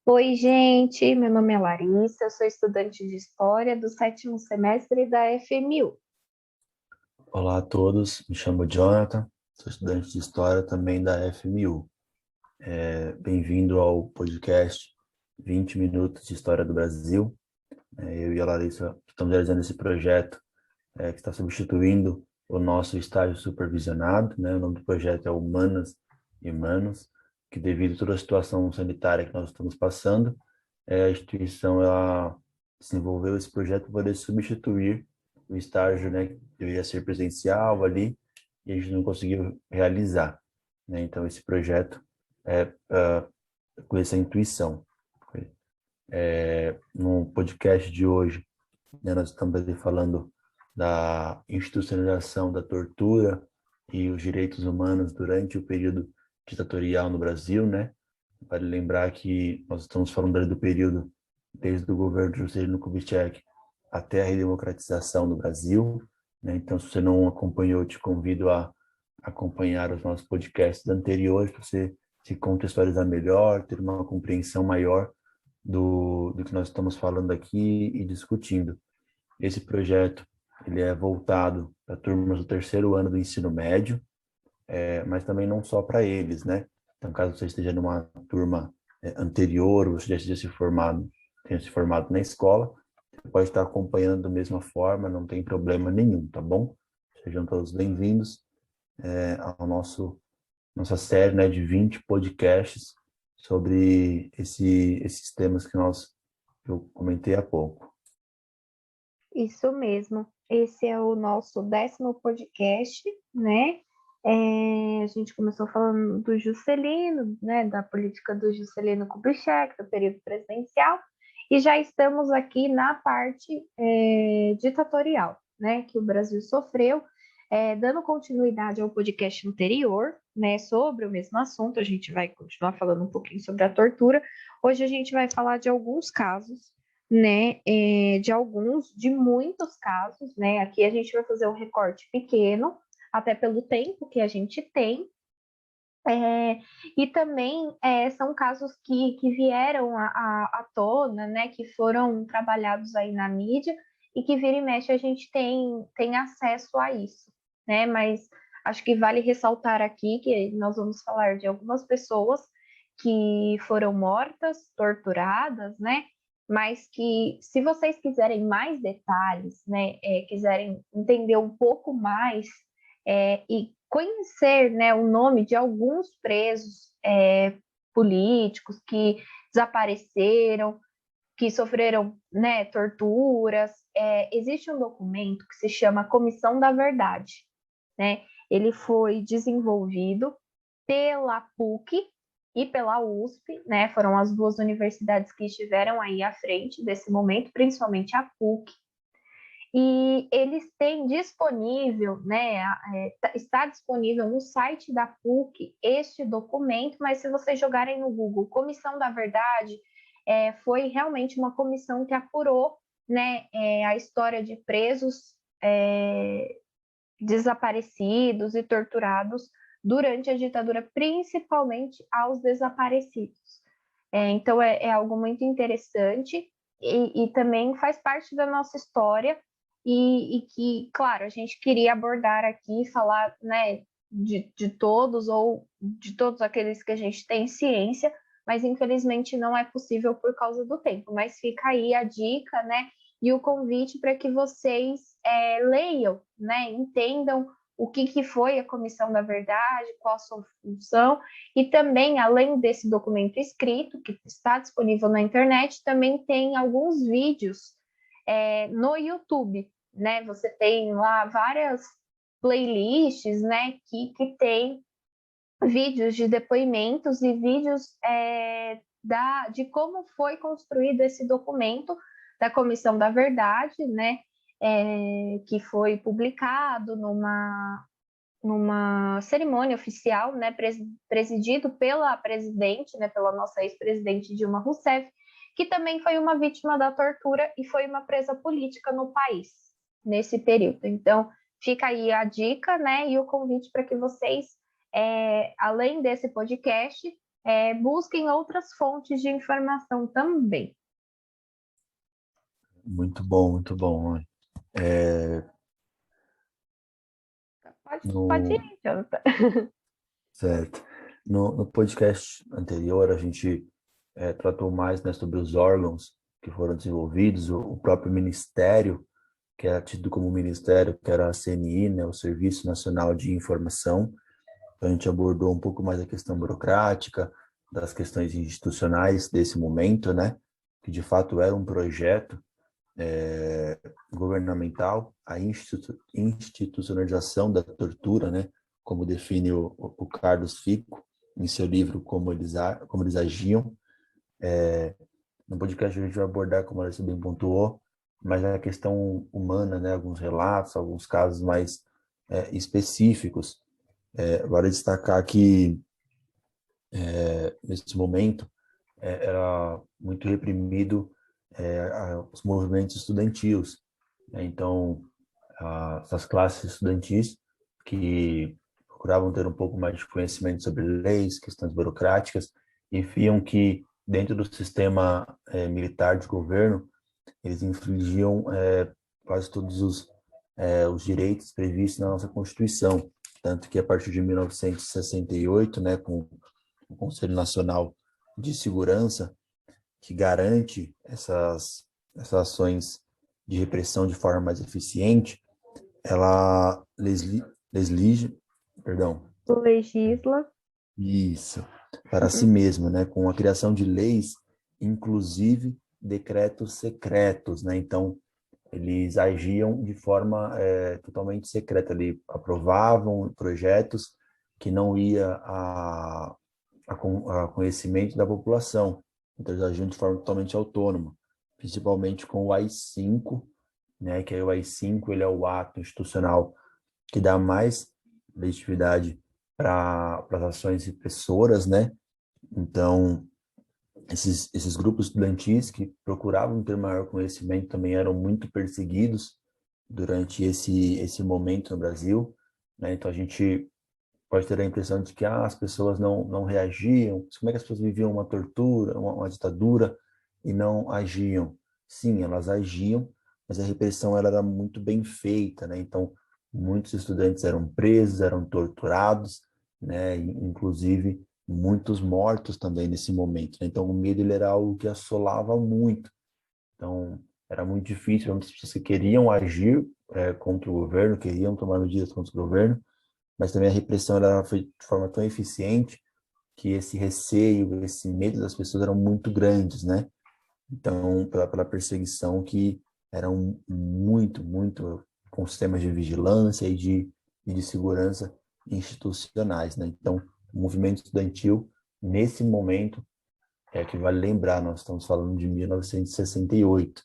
Oi, gente, meu nome é Larissa, eu sou estudante de História do sétimo semestre da FMU. Olá a todos, me chamo Jonathan, sou estudante de História também da FMU. Bem-vindo ao podcast 20 Minutos de História do Brasil. Eu e a Larissa estamos realizando esse projeto que está substituindo o nosso estágio supervisionado, né? O nome do projeto é Humanas e Humanos, que devido a toda a situação sanitária que nós estamos passando, a instituição ela desenvolveu esse projeto para poder substituir o estágio, né, que deveria ser presencial ali, e a gente não conseguiu realizar, né? Então esse projeto é com essa intuição. No podcast de hoje, né, nós estamos ali falando da institucionalização da tortura e os direitos humanos durante o período ditatorial no Brasil, né? Vale lembrar que nós estamos falando ali do período desde o governo de Juscelino Kubitschek até a redemocratização no Brasil, né? Então, se você não acompanhou, eu te convido a acompanhar os nossos podcasts anteriores para você se contextualizar melhor, ter uma compreensão maior do que nós estamos falando aqui e discutindo. Esse projeto ele é voltado para turmas do terceiro ano do ensino médio, mas também não só para eles, né? Então, caso você esteja numa turma anterior, ou você já esteja se formado, tenha se formado na escola, você pode estar acompanhando da mesma forma, não tem problema nenhum, tá bom? Sejam todos bem-vindos ao nossa série, né, de 20 podcasts sobre esses temas eu comentei há pouco. Isso mesmo, esse é o nosso 10º podcast, né? A gente começou falando do Juscelino, né, da política do Juscelino Kubitschek, do período presidencial, e já estamos aqui na parte ditatorial, né, que o Brasil sofreu, dando continuidade ao podcast anterior, né, sobre o mesmo assunto. A gente vai continuar falando um pouquinho sobre a tortura. Hoje a gente vai falar de alguns casos, né, de muitos casos, né? Aqui a gente vai fazer um recorte pequeno, até pelo tempo que a gente tem, é, e também são casos que vieram à tona, né? Que foram trabalhados aí na mídia e que vira e mexe a gente tem acesso a isso, né? Mas acho que vale ressaltar aqui que nós vamos falar de algumas pessoas que foram mortas, torturadas, né? Mas que, se vocês quiserem mais detalhes, né, quiserem entender um pouco mais e conhecer, né, o nome de alguns presos políticos que desapareceram, que sofreram, né, torturas, existe um documento que se chama Comissão da Verdade, né? Ele foi desenvolvido pela PUC e pela USP, né? Foram as duas universidades que estiveram aí à frente desse momento, principalmente a PUC. E eles têm disponível, né? Está disponível no site da PUC este documento, mas se vocês jogarem no Google Comissão da Verdade, foi realmente uma comissão que apurou, né, a história de presos desaparecidos e torturados durante a ditadura, principalmente aos desaparecidos. Então, é algo muito interessante e também faz parte da nossa história e que, claro, a gente queria abordar aqui, falar, né, de todos ou de todos aqueles que a gente tem ciência, mas infelizmente não é possível por causa do tempo. Mas fica aí a dica, né, e o convite para que vocês leiam, né, entendam o que foi a Comissão da Verdade, qual a sua função, e também, além desse documento escrito, que está disponível na internet, também tem alguns vídeos no YouTube, né? Você tem lá várias playlists, né, que tem vídeos de depoimentos e vídeos de como foi construído esse documento da Comissão da Verdade, né? Que foi publicado numa cerimônia oficial, né, presidido pela presidente, né, pela nossa ex-presidente Dilma Rousseff, que também foi uma vítima da tortura e foi uma presa política no país nesse período. Então, fica aí a dica, né, e o convite para que vocês, além desse podcast, busquem outras fontes de informação também. Muito bom, muito bom. É, Pode ir, no, Jonathan. certo. No podcast anterior, a gente tratou mais, né, sobre os órgãos que foram desenvolvidos, o próprio ministério, que era tido como ministério, que era a CNI, né, o Serviço Nacional de Informação. Então, a gente abordou um pouco mais a questão burocrática, das questões institucionais desse momento, né, que de fato era um projeto governamental, a institucionalização da tortura, né, como define o Carlos Fico em seu livro Como Eles Agiam. No podcast a gente vai abordar, como você bem pontuou, mas a questão humana, né, alguns relatos, alguns casos mais específicos. Vale destacar que, nesse momento, era muito reprimido os movimentos estudantis, né? Então, essas classes estudantis que procuravam ter um pouco mais de conhecimento sobre leis, questões burocráticas, e viam que dentro do sistema militar de governo eles infringiam quase todos os direitos previstos na nossa Constituição, tanto que a partir de 1968, né, com o Conselho Nacional de Segurança, que garante essas ações de repressão de forma mais eficiente, ela perdão, Legisla. isso, para si mesma, né, com a criação de leis, inclusive decretos secretos, né? Então, eles agiam de forma totalmente secreta, ali aprovavam projetos que não ia a conhecimento da população. Então, eles agiam de forma totalmente autônoma, principalmente com o AI-5, né, que aí o AI-5 ele é o ato institucional que dá mais legitimidade para as ações repressoras, né? Então, esses grupos estudantis que procuravam ter maior conhecimento também eram muito perseguidos durante esse momento no Brasil, né? Então, a gente pode ter a impressão de que as pessoas não reagiam, como é que as pessoas viviam uma tortura, uma ditadura e não agiam? Sim, elas agiam, mas a repressão ela era muito bem feita, né? Então, muitos estudantes eram presos, eram torturados, né? E, inclusive, muitos mortos também nesse momento, né? Então, o medo ele era algo que assolava muito. Então, era muito difícil, muitas pessoas que queriam agir contra o governo, queriam tomar medidas contra o governo, mas também a repressão ela foi de forma tão eficiente que esse receio, esse medo das pessoas eram muito grandes, né? Então, pela perseguição que eram muito com sistemas de vigilância e de segurança institucionais, né? Então, o movimento estudantil, nesse momento, que vale lembrar, nós estamos falando de 1968,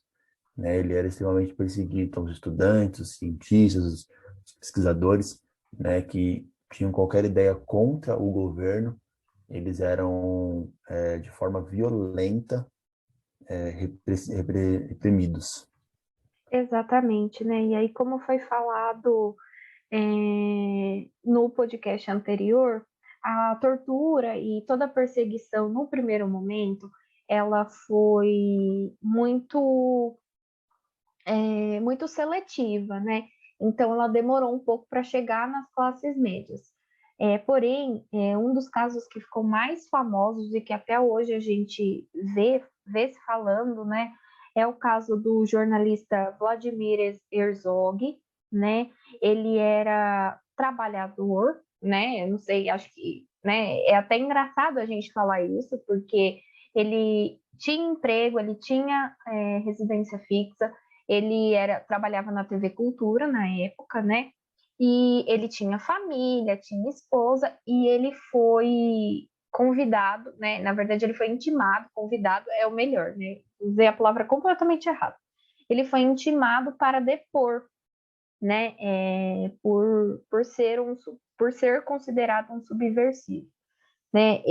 né? Ele era extremamente perseguido, então os estudantes, os cientistas, os pesquisadores, né, que tinham qualquer ideia contra o governo, eles eram de forma violenta reprimidos. Exatamente, né? E aí, como foi falado no podcast anterior, a tortura e toda a perseguição no primeiro momento, ela foi muito seletiva, né? Então, ela demorou um pouco para chegar nas classes médias. Porém, um dos casos que ficou mais famosos e que até hoje a gente vê se falando, né, é o caso do jornalista Vladimir Herzog, né? Ele era trabalhador, né? Eu não sei, acho que, né, é até engraçado a gente falar isso, porque ele tinha emprego, ele tinha residência fixa, trabalhava na TV Cultura na época, né? E ele tinha família, tinha esposa, e ele foi convidado, né? Na verdade, ele foi intimado, convidado é o melhor, né? Usei a palavra completamente errada. Ele foi intimado para depor, né? Por ser considerado um subversivo, né?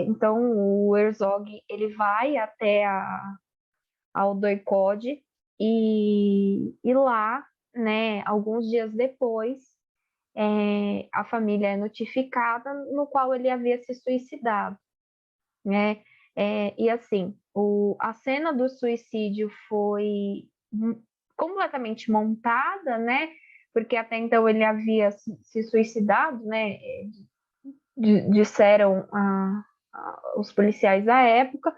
Então, o Herzog, ele vai até ao doicode e lá, né, alguns dias depois, a família é notificada no qual ele havia se suicidado. né? E assim, a cena do suicídio foi completamente montada, né? Porque até então ele havia se suicidado, né? Disseram os policiais da época,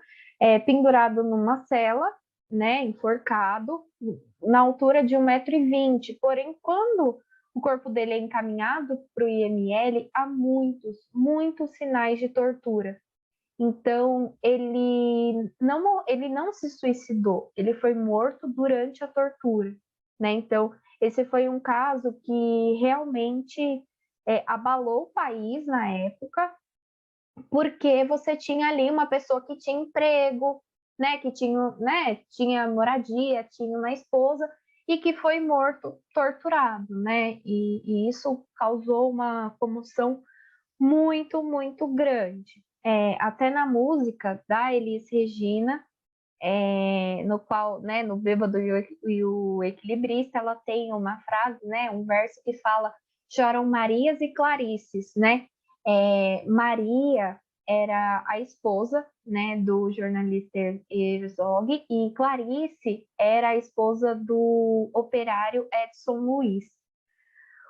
pendurado numa cela, né? Enforcado, na altura de 1,20 m. Porém, quando o corpo dele é encaminhado para o IML, há muitos sinais de tortura. Então, ele não se suicidou, ele foi morto durante a tortura, né? Então, esse foi um caso que realmente abalou o país na época, porque você tinha ali uma pessoa que tinha emprego, né? Que tinha moradia, tinha uma esposa, e que foi morto, torturado, né? E isso causou uma comoção muito grande. Até na música da Elis Regina, no qual, né, no Bêbado e o Equilibrista, ela tem uma frase, né, um verso que fala: choram Marias e Clarices, né? Maria era a esposa, né, do jornalista Herzog, e Clarice era a esposa do operário Edson Luiz.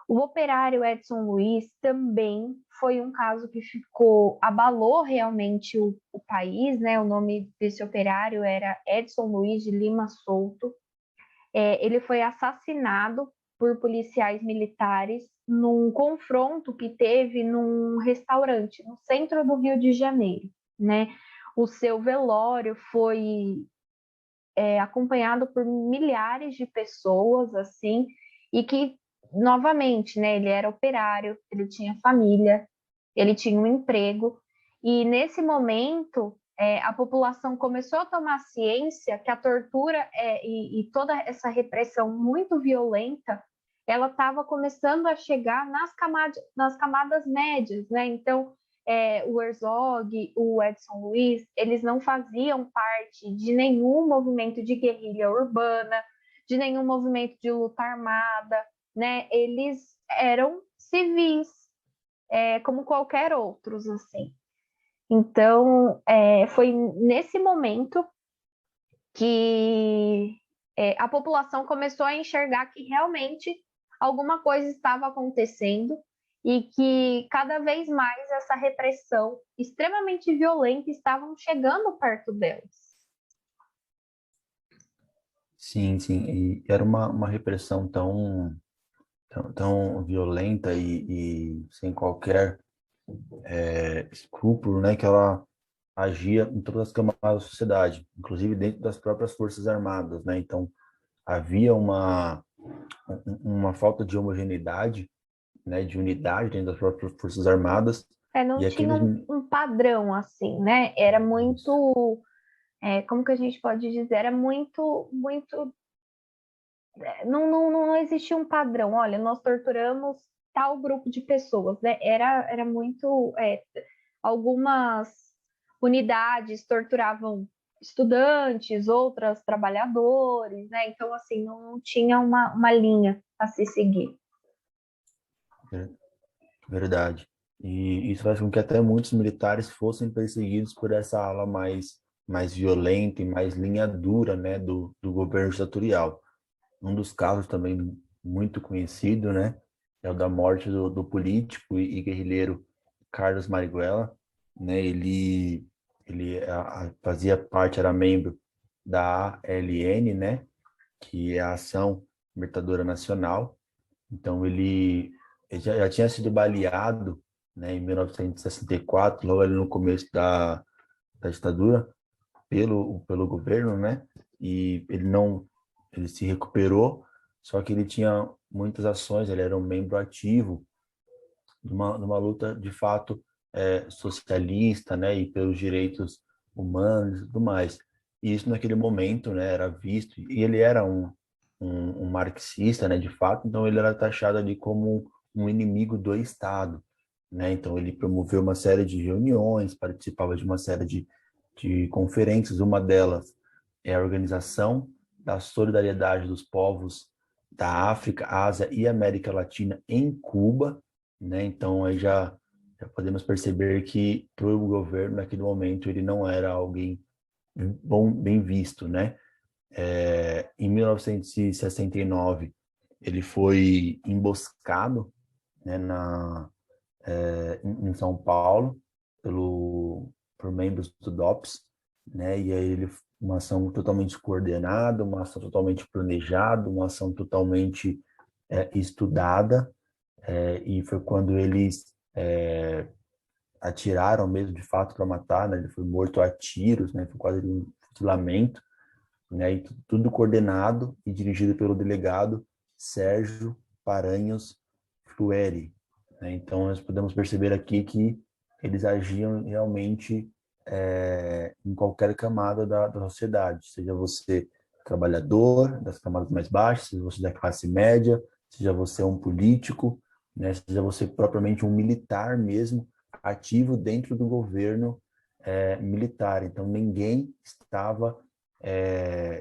O operário Edson Luiz também foi um caso que abalou realmente o país, né? O nome desse operário era Edson Luiz de Lima Souto. Ele foi assassinado por policiais militares num confronto que teve num restaurante no centro do Rio de Janeiro, né? O seu velório foi acompanhado por milhares de pessoas, assim, e que, novamente, né, ele era operário, ele tinha família, ele tinha um emprego, e nesse momento a população começou a tomar ciência que a tortura e toda essa repressão muito violenta, ela estava começando a chegar nas camadas médias, né? Então, o Herzog, o Edson Luiz, eles não faziam parte de nenhum movimento de guerrilha urbana, de nenhum movimento de luta armada, né? Eles eram civis, como qualquer outros, assim. Então, foi nesse momento que a população começou a enxergar que realmente alguma coisa estava acontecendo e que cada vez mais essa repressão extremamente violenta estava chegando perto delas. Sim, sim. E era uma repressão tão violenta e sem qualquer escrúpulo, né? Que ela agia em todas as camadas da sociedade, inclusive dentro das próprias Forças Armadas, né? Então, havia uma falta de homogeneidade, né? De unidade dentro das próprias Forças Armadas. Não E tinha aqueles... um padrão assim, né? Era muito, como que a gente pode dizer? Era muito. Não existia um padrão. Olha, nós torturamos tal grupo de pessoas, né? Era muito. Algumas unidades torturavam estudantes, outras trabalhadores, né? Então, assim, não tinha uma linha a se seguir. Verdade. E isso faz com que até muitos militares fossem perseguidos por essa ala mais violenta e mais linha dura, né, do governo ditatorial. Um dos casos também muito conhecido, né, é o da morte do político e guerrilheiro Carlos Marighella, né? Ele fazia parte, era membro da ALN, né, que é a Ação Libertadora Nacional. Então ele já tinha sido baleado, né, em 1964, logo ali no começo da ditadura, pelo governo, né? E ele se recuperou, só que ele tinha muitas ações, ele era um membro ativo de uma luta de fato socialista, né, e pelos direitos humanos e tudo mais. E isso naquele momento, né, era visto, e ele era um marxista, né, de fato, então ele era taxado ali como um inimigo do Estado, né? Então ele promoveu uma série de reuniões, participava de uma série de conferências, uma delas é a Organização da Solidariedade dos Povos da África, Ásia e América Latina em Cuba, né? Então aí já já podemos perceber que para o governo, naquele momento, ele não era alguém bem visto, né? Em 1969, ele foi emboscado, né, em São Paulo por membros do DOPS, né? E aí uma ação totalmente coordenada, uma ação totalmente planejada, uma ação totalmente estudada, e foi quando eles atiraram mesmo de fato para matar, né? Ele foi morto a tiros, né? Foi quase um fuzilamento, né? E tudo coordenado e dirigido pelo delegado Sérgio Paranhos Frueri, né? Então nós podemos perceber aqui que eles agiam realmente em qualquer camada da sociedade, seja você trabalhador das camadas mais baixas, seja você da classe média, seja você um político, né? Seja você propriamente um militar mesmo, ativo dentro do governo militar. Então ninguém estava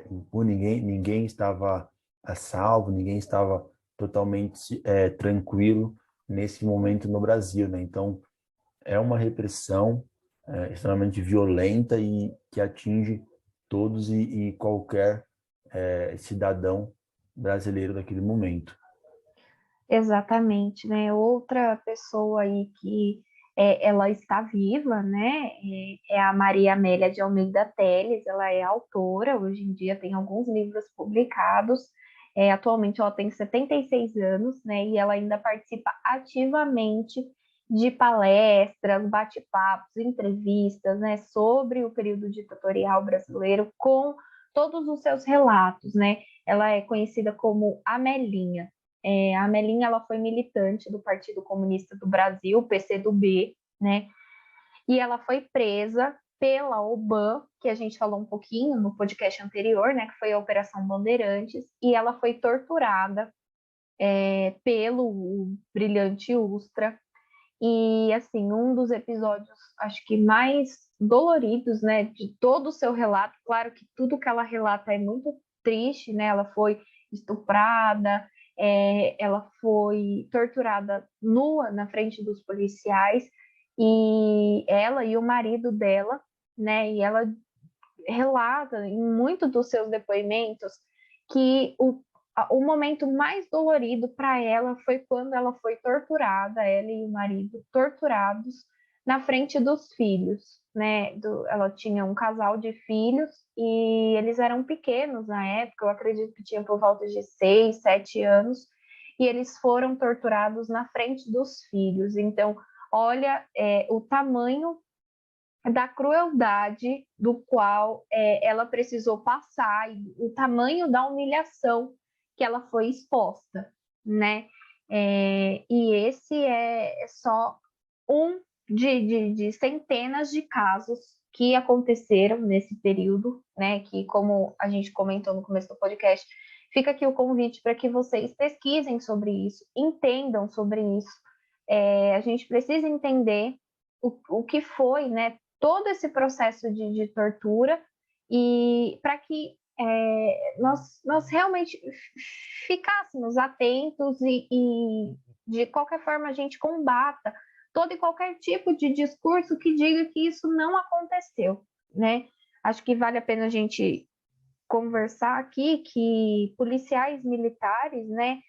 impune, ninguém estava a salvo, ninguém estava totalmente tranquilo nesse momento no Brasil, né? Então é uma repressão extremamente violenta e que atinge todos e qualquer cidadão brasileiro daquele momento. Exatamente, né? Outra pessoa aí que ela está viva, né? É a Maria Amélia de Almeida Teles. Ela é autora, hoje em dia tem alguns livros publicados. Atualmente ela tem 76 anos, né? E ela ainda participa ativamente de palestras, bate-papos, entrevistas, né? Sobre o período ditatorial brasileiro, com todos os seus relatos, né? Ela é conhecida como Amelinha. A Amelinha, ela foi militante do Partido Comunista do Brasil, PCdoB, né? E ela foi presa pela OBAN, que a gente falou um pouquinho no podcast anterior, né? Que foi a Operação Bandeirantes, e ela foi torturada pelo Brilhante Ustra. E, assim, um dos episódios, acho que mais doloridos, né? De todo o seu relato. Claro que tudo que ela relata é muito triste, né? Ela foi estuprada, ela foi torturada nua na frente dos policiais, e ela e o marido dela, né? E ela relata em muito dos seus depoimentos que o momento mais dolorido para ela foi quando ela foi torturada, ela e o marido torturados na frente dos filhos, né? Ela tinha um casal de filhos e eles eram pequenos na época, eu acredito que tinham por volta de 6, 7 anos, e eles foram torturados na frente dos filhos. Então, olha o tamanho da crueldade do qual ela precisou passar e o tamanho da humilhação que ela foi exposta, né? E esse é só um de centenas de casos que aconteceram nesse período, né? Que, como a gente comentou no começo do podcast, fica aqui o convite para que vocês pesquisem sobre isso, entendam sobre isso. A gente precisa entender o que foi, né, todo esse processo de tortura, e para que nós realmente ficássemos atentos e de qualquer forma a gente combata todo e qualquer tipo de discurso que diga que isso não aconteceu, né? Acho que vale a pena a gente conversar aqui que policiais militares, né,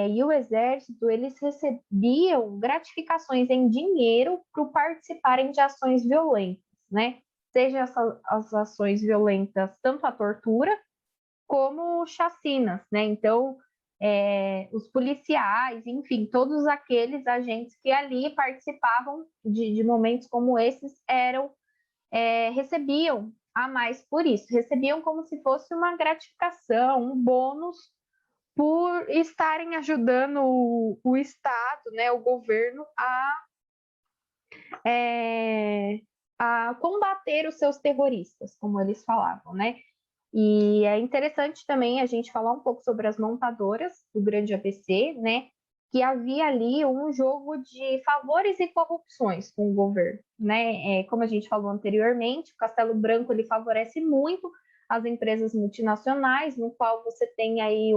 e o exército, eles recebiam gratificações em dinheiro por participarem de ações violentas, né? Seja as ações violentas, tanto a tortura como chacinas, né? Então, os policiais, enfim, todos aqueles agentes que ali participavam de momentos como esses recebiam a mais por isso, recebiam como se fosse uma gratificação, um bônus por estarem ajudando o Estado, né, o governo, a combater os seus terroristas, como eles falavam, né? E é interessante também a gente falar um pouco sobre as montadoras do Grande ABC, né? Que havia ali um jogo de favores e corrupções com o governo, né? Como a gente falou anteriormente, o Castelo Branco ele favorece muito as empresas multinacionais, no qual você tem aí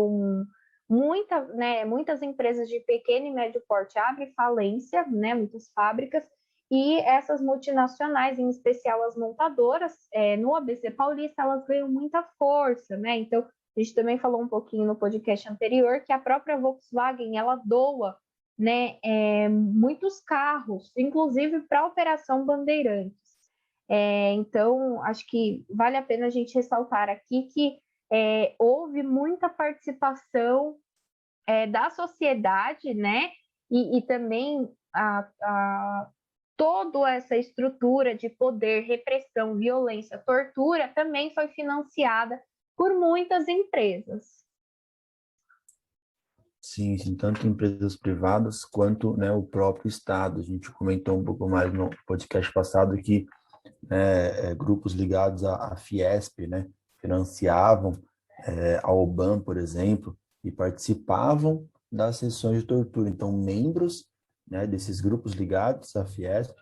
muitas empresas de pequeno e médio porte abrem falência, né, muitas fábricas, e essas multinacionais, em especial as montadoras, no ABC Paulista, elas ganham muita força, né? Então, a gente também falou um pouquinho no podcast anterior que a própria Volkswagen, ela doa, né, muitos carros, inclusive para a Operação Bandeirantes. Então, acho que vale a pena a gente ressaltar aqui que houve muita participação da sociedade, né? E também toda essa estrutura de poder, repressão, violência, tortura também foi financiada por muitas empresas. Sim, sim, tanto empresas privadas quanto, né, o próprio Estado. A gente comentou um pouco mais no podcast passado que grupos ligados à Fiesp, né, financiavam a OBAN, por exemplo, e participavam das sessões de tortura. Então, membros, né, desses grupos ligados à Fiesp,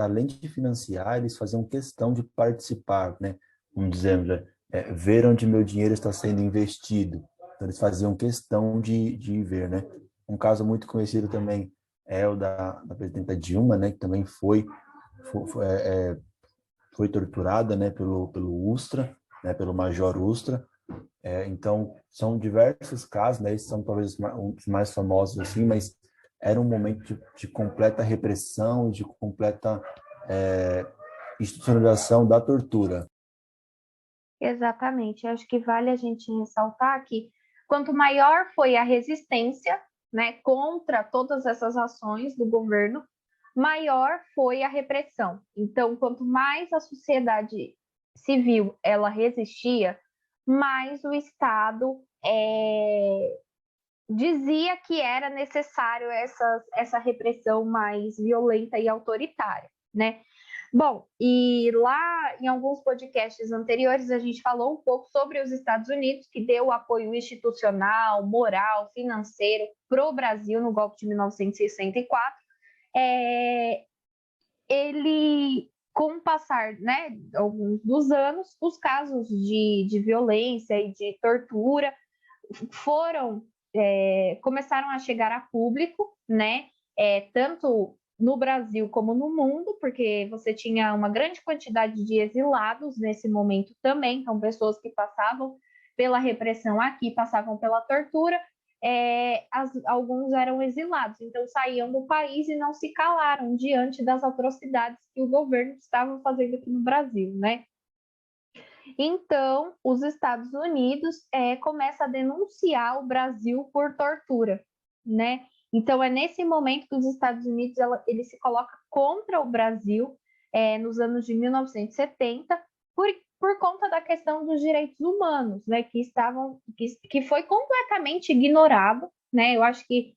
além de financiar, eles faziam questão de participar, né, como dizemos, ver onde meu dinheiro está sendo investido. Então, eles faziam questão de ver, né. Um caso muito conhecido também é o da presidenta Dilma, né, que também foi torturada, né, pelo Ustra, né, pelo Major Ustra. Então, são diversos casos, né, esses são talvez um dos mais famosos, assim, mas era um momento de completa repressão, de completa institucionalização da tortura. Exatamente. Acho que vale a gente ressaltar que quanto maior foi a resistência, né, contra todas essas ações do governo, maior foi a repressão. Então, quanto mais a sociedade civil ela resistia, mais o Estado dizia que era necessário essa repressão mais violenta e autoritária, né? Bom, e lá em alguns podcasts anteriores a gente falou um pouco sobre os Estados Unidos, que deu apoio institucional, moral, financeiro para o Brasil no golpe de 1964. Ele, com o passar, né, alguns dos anos, os casos de violência e de tortura começaram a chegar a público, né? Tanto no Brasil como no mundo, porque você tinha uma grande quantidade de exilados nesse momento também, então pessoas que passavam pela repressão aqui, passavam pela tortura, alguns eram exilados, então saíam do país e não se calaram diante das atrocidades que o governo estava fazendo aqui no Brasil, né? Então, os Estados Unidos começam a denunciar o Brasil por tortura, né? Então, é nesse momento que os Estados Unidos ele se coloca contra o Brasil nos anos de 1970 por conta da questão dos direitos humanos, né? Que foi completamente ignorado, né? Eu acho que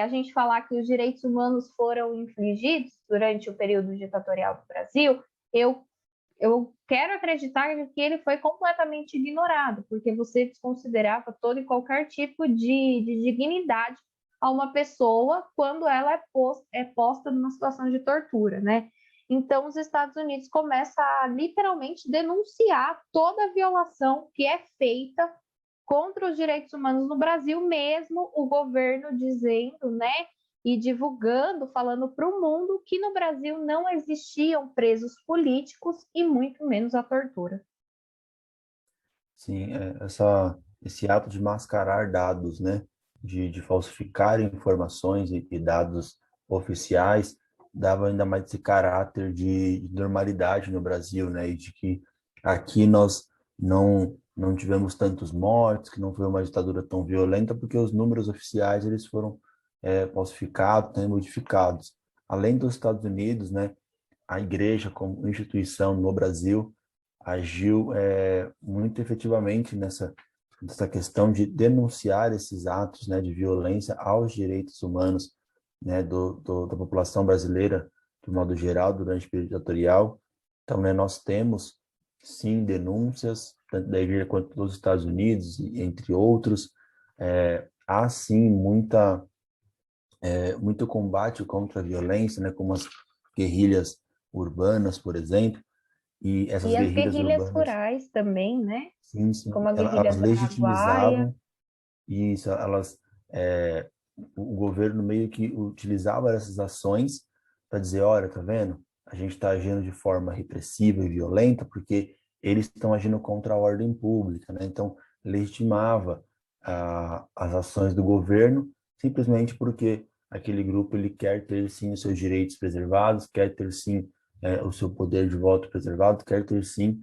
a gente falar que os direitos humanos foram infligidos durante o período ditatorial do Brasil, eu quero acreditar que ele foi completamente ignorado, porque você desconsiderava todo e qualquer tipo de dignidade a uma pessoa quando ela é posta numa situação de tortura, né? Então, os Estados Unidos começam a literalmente denunciar toda a violação que é feita contra os direitos humanos no Brasil, mesmo o governo dizendo, né, e divulgando, falando para o mundo que no Brasil não existiam presos políticos e muito menos a tortura. Sim, esse ato de mascarar dados, né, de falsificar informações e dados oficiais, dava ainda mais esse caráter de normalidade no Brasil, né, e de que aqui nós não tivemos tantos mortos, que não foi uma ditadura tão violenta, porque os números oficiais eles foram falsificados, né, modificados. Além dos Estados Unidos, né, a igreja como instituição no Brasil agiu muito efetivamente nessa questão de denunciar esses atos, né, de violência aos direitos humanos, né, da população brasileira, de modo geral, durante o período ditatorial. Então, né, nós temos, sim, denúncias, tanto da igreja quanto dos Estados Unidos, entre outros. Há, sim, muito combate contra a violência, né, como as guerrilhas urbanas, por exemplo, e essas E as guerrilhas guerrilhas urbanas, rurais também, né? sim, sim, Como a guerrilha elas do Araguaia. legitimizavam, e isso, o governo meio que utilizava essas ações para dizer, olha, tá vendo? A gente está agindo de forma repressiva e violenta porque eles estão agindo contra a ordem pública, né? Então, legitimava as ações do governo simplesmente porque aquele grupo ele quer ter sim os seus direitos preservados, quer ter sim o seu poder de voto preservado, quer ter sim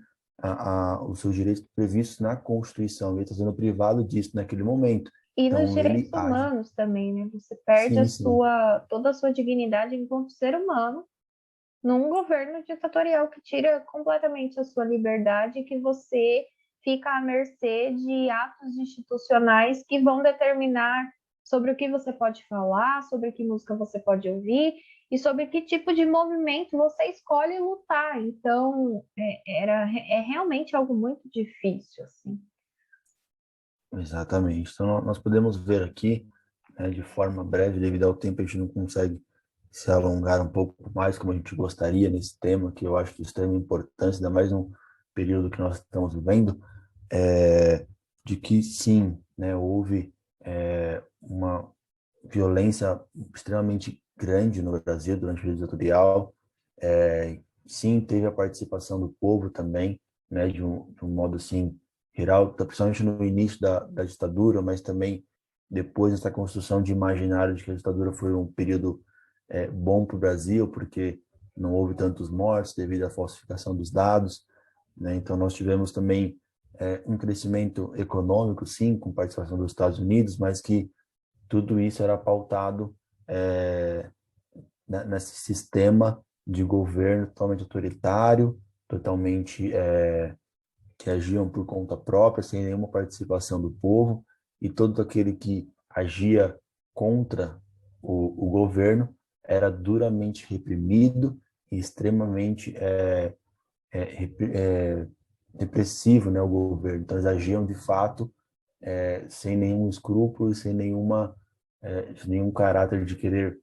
os seus direitos previstos na Constituição. Ele está sendo privado disso naquele momento. E nos Então direitos ele age. humanos também, né? Você perde Sim, sim. toda a sua dignidade enquanto ser humano num governo ditatorial que tira completamente a sua liberdade, que você fica à mercê de atos institucionais que vão determinar sobre o que você pode falar, sobre que música você pode ouvir e sobre que tipo de movimento você escolhe lutar. Então, é realmente algo muito difícil, assim. Exatamente. Então, nós podemos ver aqui, né, de forma breve, devido ao tempo, a gente não consegue se alongar um pouco mais como a gente gostaria nesse tema, que eu acho de extrema importância, ainda mais num período que nós estamos vivendo, de que sim, né, houve uma violência extremamente grande no Brasil durante o período ditatorial. Sim, teve a participação do povo também, né, de um modo assim geral, principalmente no início da ditadura, mas também depois dessa construção de imaginário de que a ditadura foi um período bom para o Brasil, porque não houve tantos mortos devido à falsificação dos dados, né? Então nós tivemos também um crescimento econômico, sim, com participação dos Estados Unidos, mas que tudo isso era pautado é, nesse sistema de governo totalmente autoritário, totalmente que agiam por conta própria, sem nenhuma participação do povo, e todo aquele que agia contra o governo era duramente reprimido e extremamente repressivo, né, o governo. Então, eles agiam de fato sem nenhum escrúpulo, sem nenhum caráter de querer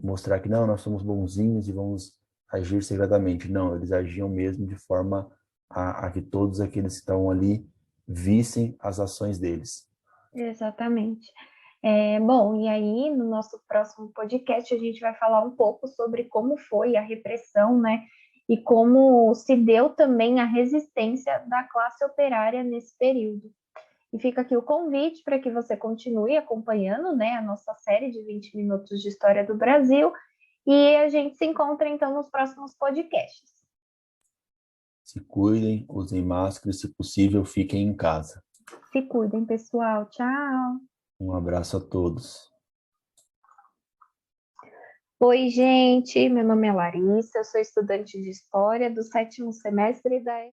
mostrar que não, nós somos bonzinhos e vamos agir segredamente. Não, eles agiam mesmo de forma a que todos aqueles que estão ali vissem as ações deles. Exatamente. Bom, e aí no nosso próximo podcast a gente vai falar um pouco sobre como foi a repressão, né? E como se deu também a resistência da classe operária nesse período. E fica aqui o convite para que você continue acompanhando, né, a nossa série de 20 minutos de história do Brasil. E a gente se encontra então nos próximos podcasts. Se cuidem, usem máscara e, se possível, fiquem em casa. Se cuidem, pessoal. Tchau. Um abraço a todos. Oi, gente. Meu nome é Larissa. Eu sou estudante de História do 7º semestre da